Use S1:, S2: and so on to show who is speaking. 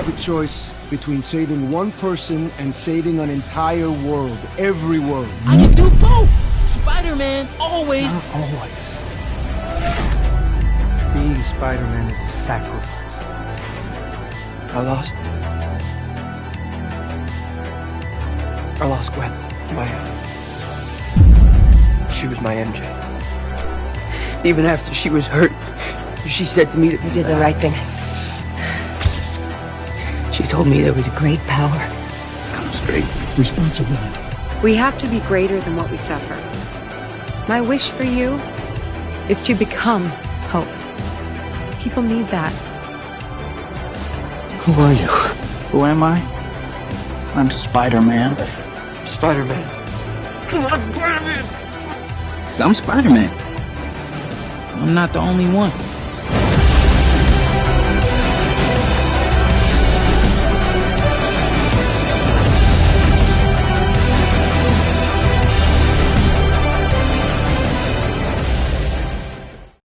S1: have a choice between saving one person and saving an entire world. Every world.
S2: I can do both! Spider-Man, always!
S3: Not always. Being Spider-Man is a sacrifice. I lost Gwen. She was my MJ. Even after she was hurt, she said to me that
S4: You did the right thing.
S3: she told me there was a great power.
S1: Comes great responsibility.
S4: We have to be greater than what we suffer. My wish for you is to become hope. People need that.
S3: Who are you?
S5: Who am I? I'm Spider-Man.
S3: Spider-Man.
S5: I'm Spider-Man. I'm not the only one.